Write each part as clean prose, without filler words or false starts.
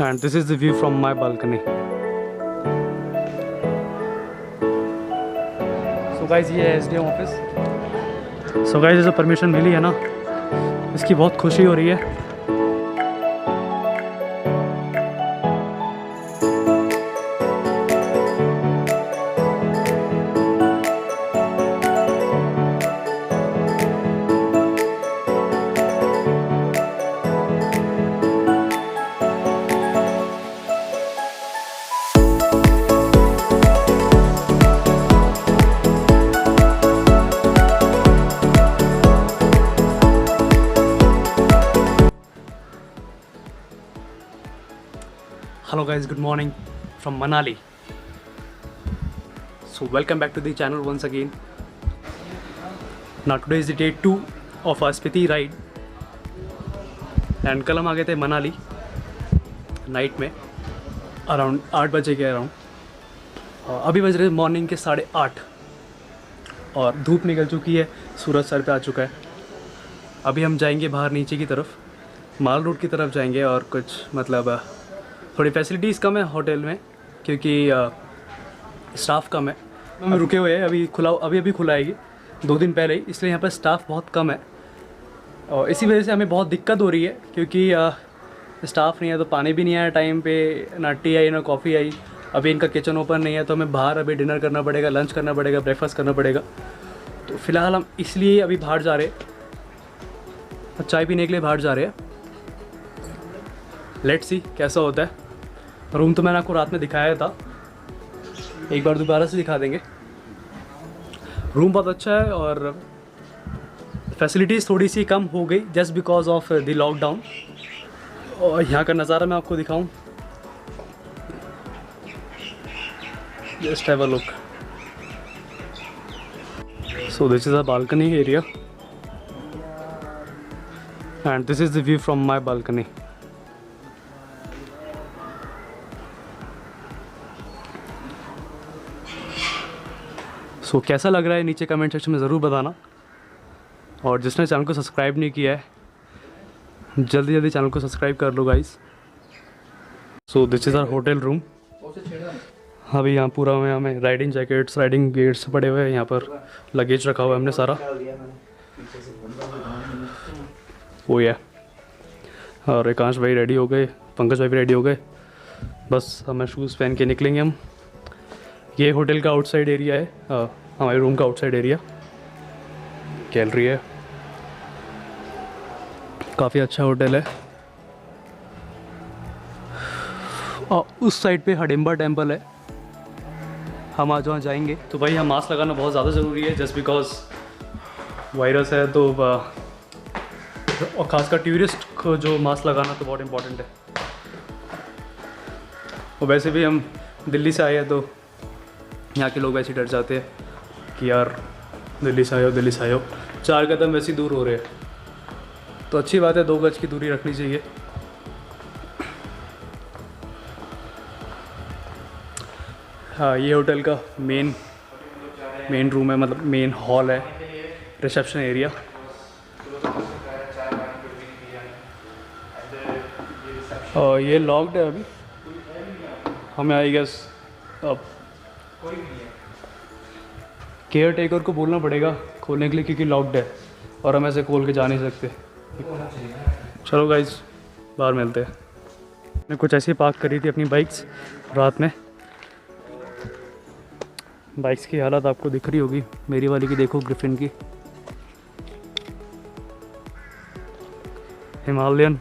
and this is the view from my balcony. So guys, ये है SDM office. So guys, ये जो permission मिली है ना, इसकी बहुत खुशी हो रही है. Hello guys, good morning from Manali. So welcome back to the channel once again. Now today is the day 2 of our Spiti ride. And कल हम आ गए थे मनाली नाइट में अराउंड 8 बजे के अराउंड. अभी बज रहे मॉर्निंग के 8:30 और धूप निकल चुकी है, सूरज सर पे आ चुका है. अभी हम जाएंगे बाहर नीचे की तरफ, माल रोड की तरफ जाएंगे. और कुछ मतलब थोड़ी फैसिलिटीज़ कम है होटल में क्योंकि स्टाफ कम है. हम रुके हुए हैं, अभी खुला आएगी 2 दिन पहले ही, इसलिए यहाँ पर स्टाफ बहुत कम है. और इसी वजह से हमें बहुत दिक्कत हो रही है क्योंकि स्टाफ नहीं है तो पानी भी नहीं आया टाइम पे, ना टी आई ना कॉफ़ी आई. अभी इनका किचन ओपन नहीं है तो हमें बाहर अभी डिनर करना पड़ेगा, लंच करना पड़ेगा, ब्रेकफास्ट करना पड़ेगा. तो फ़िलहाल हम इसलिए अभी बाहर जा रहे हैं, चाय पीने के लिए बाहर जा रहे हैं. लेट्स सी कैसा होता है. रूम तो मैंने आपको रात में दिखाया था, एक बार दोबारा से दिखा देंगे. रूम बहुत अच्छा है और फैसिलिटीज़ थोड़ी सी कम हो गई just because of the lockdown. और यहाँ का नज़ारा मैं आपको दिखाऊं, just have a look. So this is a balcony area and this is the view from my balcony. So कैसा लग रहा है नीचे कमेंट सेक्शन में ज़रूर बताना. और जिसने चैनल को सब्सक्राइब नहीं किया है जल्दी चैनल को सब्सक्राइब कर लो guys. So this is our hotel room. अभी यहाँ पूरा में हमें राइडिंग जैकेट्स, राइडिंग गेट्स पड़े हुए हैं. यहाँ पर लगेज रखा हुआ है हमने सारा. वो है. और एकांश भाई रेडी हो गए, पंकज भाई भी रेडी हो गए. बस हमें शूज़ पहन के निकलेंगे हम. ये होटल का आउटसाइड एरिया है, हमारे रूम का आउटसाइड एरिया. गैलरी है, काफ़ी अच्छा होटल है. और उस साइड पे हडिम्बा टेम्पल है, हम आज वहाँ जाएंगे. तो भाई हम मास्क लगाना बहुत ज़्यादा ज़रूरी है जस्ट बिकॉज वायरस है. तो और ख़ासकर टूरिस्ट को जो मास्क लगाना तो बहुत इम्पोर्टेंट है. और वैसे भी हम दिल्ली से आए हैं तो यहाँ के लोग वैसे डर जाते हैं कि यार दिल्ली से आए हो. 4 कदम वैसे ही दूर हो रहे हैं तो अच्छी बात है, 2 गज की दूरी रखनी चाहिए. हाँ, ये होटल का मेन रूम है, मतलब मेन हॉल है, रिसेप्शन एरिया. और ये लॉक्ड है अभी. हमें आई गेस अब केयर टेकर को बोलना पड़ेगा खोलने के लिए क्योंकि लॉक्ड है और हम ऐसे खोल के जा नहीं सकते. चलो गाइज बाहर मिलते हैं. मैंने कुछ ऐसे पार्क करी थी अपनी बाइक्स रात में. बाइक्स की हालत आपको दिख रही होगी. मेरी वाली की देखो, ग्रिफिन की हिमालयन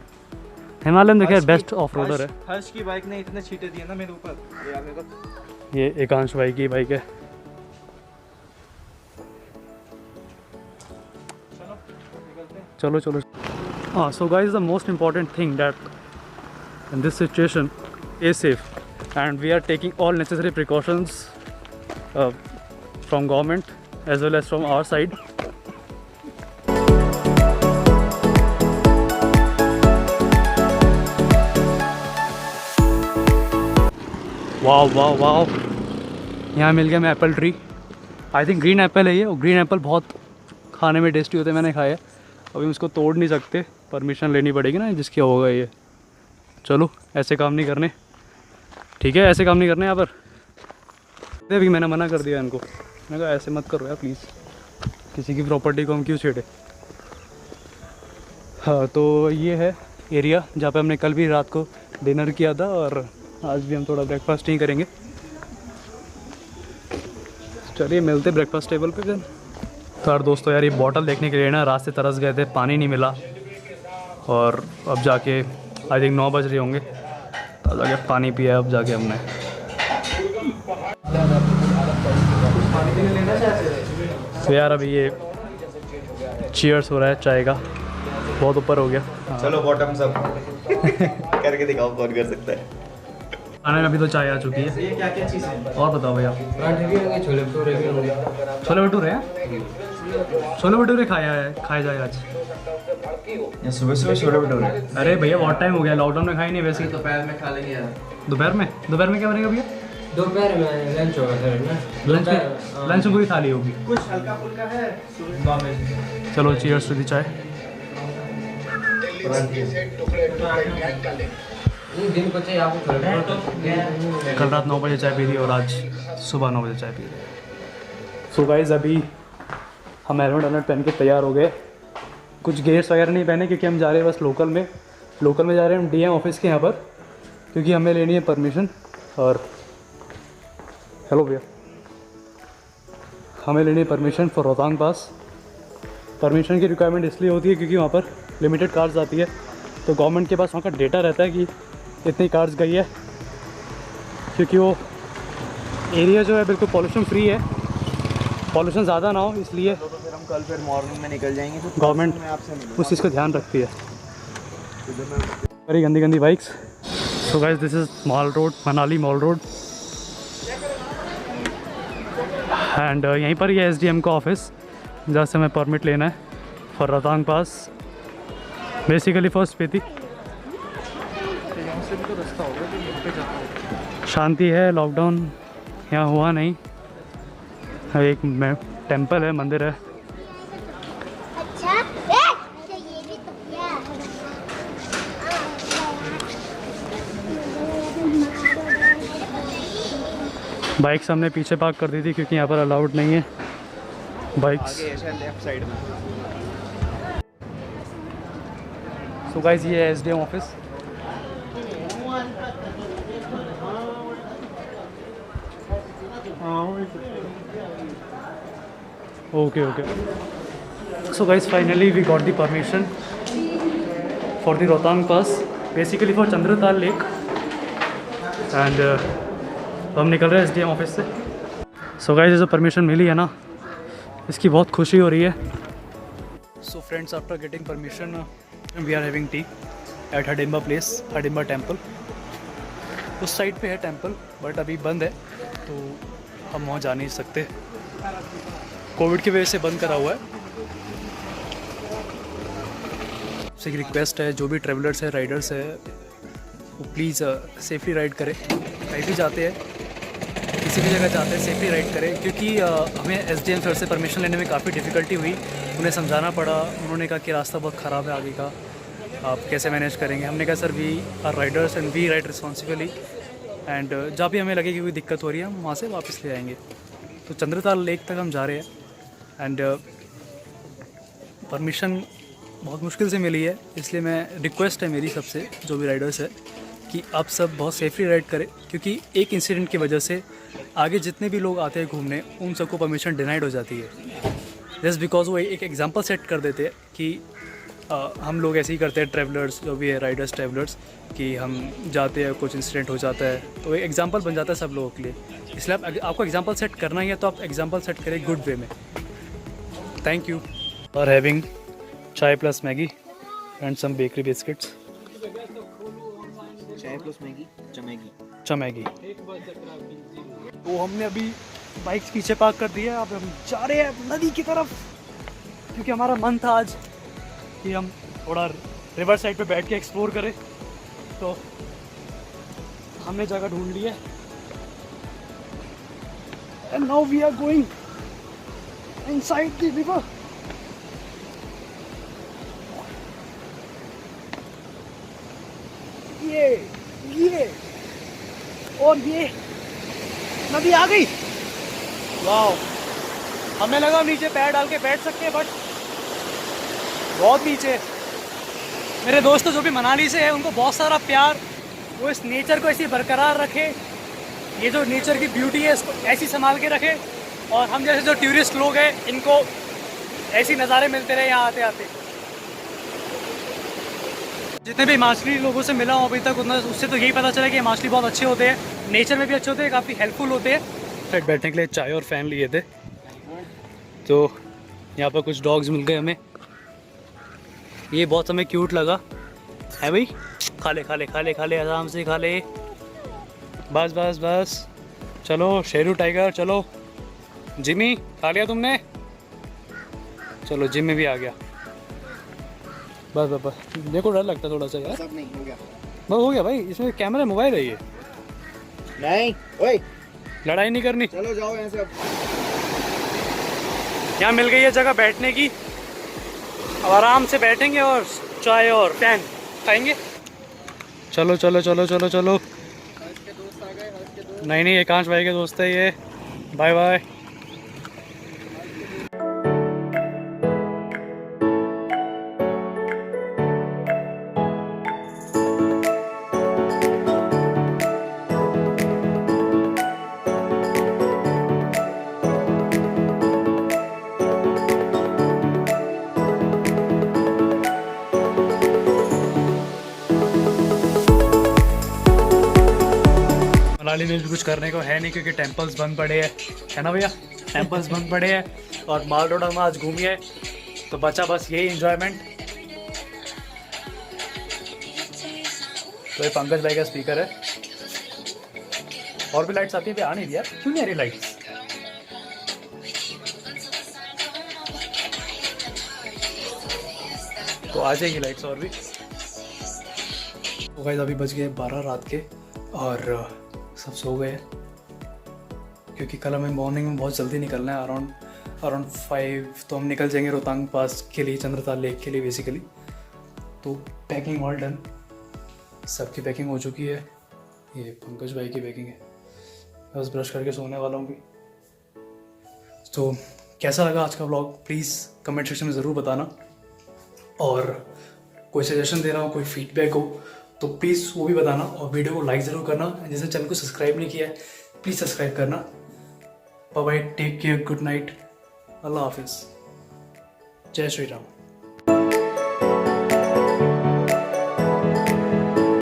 देखिए बेस्ट ऑफ रोडर है. हर्ष की बाइक ने इतने छींटे दिए ना मेरे ऊपर. ये एकांश भाई की बाइक है. चलो. हाँ, so guys the most important thing that in this situation is safe and we are taking all necessary precautions from government as well as from our side. वाह यहाँ मिल गया मैं Apple tree. I think green Apple है ये. और green Apple बहुत खाने में टेस्टी होते हैं, मैंने खाया. अभी हम इसको तोड़ नहीं सकते, परमिशन लेनी पड़ेगी ना जिसकी होगा ये. चलो ऐसे काम नहीं करने, ठीक है, ऐसे काम नहीं करने यहाँ पर। अभी मैंने मना कर दिया इनको, मैंने कहा ऐसे मत करो यार प्लीज़, किसी की प्रॉपर्टी को हम क्यों छेड़े। हाँ तो ये है एरिया जहाँ पे हमने कल भी रात को डिनर किया था और आज भी हम थोड़ा ब्रेकफास्ट ही करेंगे। चलिए मिलते ब्रेकफास्ट टेबल पे फिर। तो यार दोस्तों यार ये बॉटल देखने के लिए ना रात से तरस गए थे, पानी नहीं मिला और अब जाके आई थिंक 9 बज रहे होंगे, तब जाके पानी पिया अब जाके हमने। तो यार अभी ये चीयर्स हो रहा है चाय का, बहुत ऊपर हो गया। हाँ। चलो बॉटम सब करके दिखाओ कौन कर सकता है। खाने में अभी तो चाय आ चुकी है। ये क्या क्या चीज़ है? और बताओ भैया। पराठे भी होंगे, छोले भटूरे भी होंगे। छोले भटूरे हैं, छोले भटूरे खाए जाए आज। ये सुबह सुबह छोले भटूरे। अरे भैया बहुत टाइम हो गया, लॉकडाउन में खाई नहीं वैसे। दोपहर में खा लेंगे यार। दोपहर में क्या बनेगा भैया? दोपहर में लंच होगा सर ना। लंच में पूरी थाली होगी। कुछ हल्का फुल्का है। चलो चीयर्स टू दी चाय। दिन को चाहिए आपको छोले भटूरे। कल रात 9 बजे चाय पी थी और आज सुबह 9 बजे चाय पी रही। सो गाइस अभी हम हेलमेट पहन के तैयार हो गए, कुछ गेयर्स वगैरह नहीं पहने क्योंकि हम जा रहे हैं बस लोकल में जा रहे हैं हम डीएम ऑफिस के यहाँ पर, क्योंकि हमें लेनी है परमिशन। और हेलो भैया, हमें लेनी है permission for Rohtang pass. Permission की रिक्वायरमेंट इसलिए होती है क्योंकि वहाँ पर लिमिटेड कार्स आती है, तो गवर्नमेंट के पास वहाँ का डेटा रहता है कि इतनी कार्स गई है, क्योंकि वो एरिया जो है बिल्कुल पॉल्यूशन फ्री है, पॉल्यूशन ज़्यादा ना हो, इसलिए तो फिर हम कल फिर मॉर्निंग में निकल जाएंगे। तो गवर्नमेंट मैं आपसे मिलूंगा। उस चीज़ का ध्यान रखती है। बड़ी गंदी bikes. So guys this is mall road, Manali mall road, and यहीं पर ये SDM का ऑफिस जहाँ से हमें परमिट लेना है for Rohtang pass, basically for Spiti. शांति है, लॉकडाउन यहाँ हुआ नहीं। एक टेंपल है, मंदिर है। अच्छा ये भी तो क्या बाइक्स हमने पीछे पार्क कर दी थी क्योंकि यहाँ पर अलाउड नहीं है बाइक्स। आगे ऐसा लेफ्ट साइड में। सो गाइस ये है SDM office. Okay. So guys, finally we got the permission for the Rohtang Pass, basically for Chandratal Lake, and हम निकल रहे हैं SDM ऑफिस से। So guys, ये जो परमिशन मिली है ना, इसकी बहुत खुशी हो रही है। So friends, after getting permission, we are having tea at Hidimba place, Hidimba temple. उस साइड पे है टेंपल, बट अभी बंद है तो हम वहाँ जा नहीं सकते, कोविड की वजह से बंद करा हुआ है। से एक रिक्वेस्ट है, जो भी ट्रैवलर्स है, राइडर्स है, वो प्लीज़ सेफली राइड करें। कहीं भी जाते हैं, किसी भी जगह जाते हैं, सेफली राइड करें, क्योंकि हमें SDM सर से परमिशन लेने में काफ़ी डिफ़िकल्टी हुई। उन्हें समझाना पड़ा, उन्होंने कहा कि रास्ता बहुत ख़राब है आगे का, आप कैसे मैनेज करेंगे। हमने कहा sir we are Riders and we ride responsibly, and जब भी हमें लगे कि कोई दिक्कत हो रही है हम वहाँ से वापस ले आएंगे। तो चंद्रताल लेक तक हम जा रहे हैं, एंड परमिशन बहुत मुश्किल से मिली है, इसलिए मैं रिक्वेस्ट है मेरी सबसे, जो भी राइडर्स है, कि आप सब बहुत सेफली राइड करें, क्योंकि एक इंसिडेंट की वजह से आगे जितने भी लोग आते हैं घूमने, उन सबको परमिशन डिनाइड हो जाती है। जस्ट बिकॉज वो एक एग्जांपल सेट कर देते हैं कि हम लोग ऐसे ही करते हैं, ट्रैवलर्स जो भी है, राइडर्स ट्रैवलर्स, कि हम जाते हैं, कुछ इंसिडेंट हो जाता है, तो एक एग्जांपल बन जाता है सब लोगों के लिए। इसलिए आपको एग्जांपल सेट करना ही है, तो आप एग्जांपल सेट करें गुड वे में। थैंक यू फॉर हैविंग चाय plus Maggi and some bakery biscuits. चाय प्लस मैगी, चमैगी। तो हमने अभी बाइक्स पीछे पार्क कर दी है, अब हम जा रहे हैं नदी की तरफ, क्योंकि हमारा मन था आज कि हम थोड़ा रिवर साइड पे बैठ के एक्सप्लोर करें, तो हमने जगह ढूंढ ली है। And now we are going inside the river. ये और ये नदी आ गई। वाह, हमें लगा नीचे पैर डाल के बैठ सकते हैं, बट बहुत नीचे है। मेरे दोस्त जो भी मनाली से है उनको बहुत सारा प्यार, वो इस नेचर को ऐसी बरकरार रखे, ये जो नेचर की ब्यूटी है इसको ऐसी संभाल के रखे, और हम जैसे जो टूरिस्ट लोग हैं इनको ऐसी नज़ारे मिलते रहे यहाँ आते आते। जितने भी हिमाचली लोगों से मिला हूँ अभी तक उतना उससे तो यही पता चला कि हिमाचली बहुत अच्छे होते हैं, नेचर में भी अच्छे होते हैं, काफ़ी हेल्पफुल होते हैं। फ्लैट बैठने के लिए चाय और फैन लिए थे, तो यहाँ पर कुछ डॉग्स मिल गए हमें। ये बहुत हमें क्यूट लगा है भाई। खा ले खा ले खा ले खा ले, आराम से खा ले, बस बस बस। चलो शेरू टाइगर, चलो जिमी खा लिया तुमने, चलो जिम में भी आ गया। बस बस बस, देखो डर लगता थोड़ा सा यार। सब नहीं हो गया, बस हो गया भाई, इसमें कैमरा मोबाइल है ये, नहीं ओए लड़ाई नहीं करनी। चलो जाओ यहाँ से अब। यहाँ मिल गई है जगह बैठने की, अब आराम से बैठेंगे और चाय और फैन खाएंगे। चलो चलो चलो चलो चलो। नहीं नहीं, एकांश भाई के दोस्त है ये। Bye bye. मनाली में भी कुछ करने को है नहीं क्योंकि टेंपल्स बंद पड़े हैं, है ना भैया? टेंपल्स बंद पड़े हैं और माल रोड हम आज घूमिए, तो बचा बस यही एंजॉयमेंट। तो ये पंकज भाई का स्पीकर है, और भी लाइट्स आती है, आ नहीं दिया, क्यों नहीं आ रही लाइट्स? तो आ जाएगी लाइट्स और भी। तो गाइस अभी बज गए 12 रात के और सब सो गए क्योंकि कल हमें मॉर्निंग में बहुत जल्दी निकलना है, अराउंड 5 तो हम निकल जाएंगे रोहतांग पास के लिए, चंद्रताल लेक के लिए बेसिकली। तो पैकिंग ऑल डन, सबकी पैकिंग हो चुकी है। ये पंकज भाई की पैकिंग है, बस ब्रश करके सोने वाला हूँ भी। तो कैसा लगा आज का व्लॉग प्लीज़ कमेंट सेक्शन में ज़रूर बताना, और कोई सजेशन दे रहा हो, कोई फीडबैक हो तो प्लीज़ वो भी बताना, और वीडियो को लाइक ज़रूर करना। जिसने चैनल को सब्सक्राइब नहीं किया है प्लीज़ सब्सक्राइब करना। Bye bye, take care, good night, अल्लाह हाफिज़, जय श्री राम।